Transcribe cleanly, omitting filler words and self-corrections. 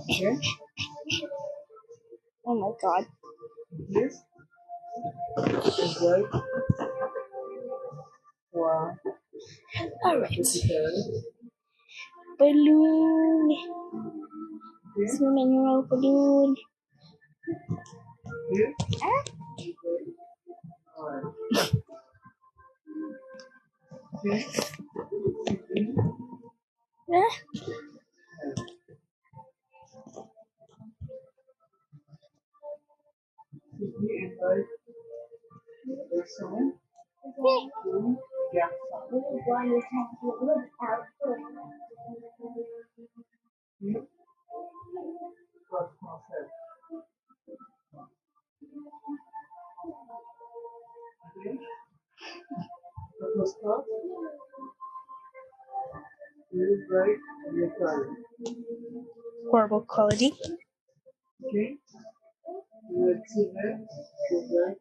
Okay. Oh my god. This is like wow. Alright. Balloon. This Swimming roll balloon. here. Ah. Alright. This Ah. is like the song. Yeah. Here. Plus concept. Okay. The first part is like the color. Horrible quality. Okay. Let's see that. So that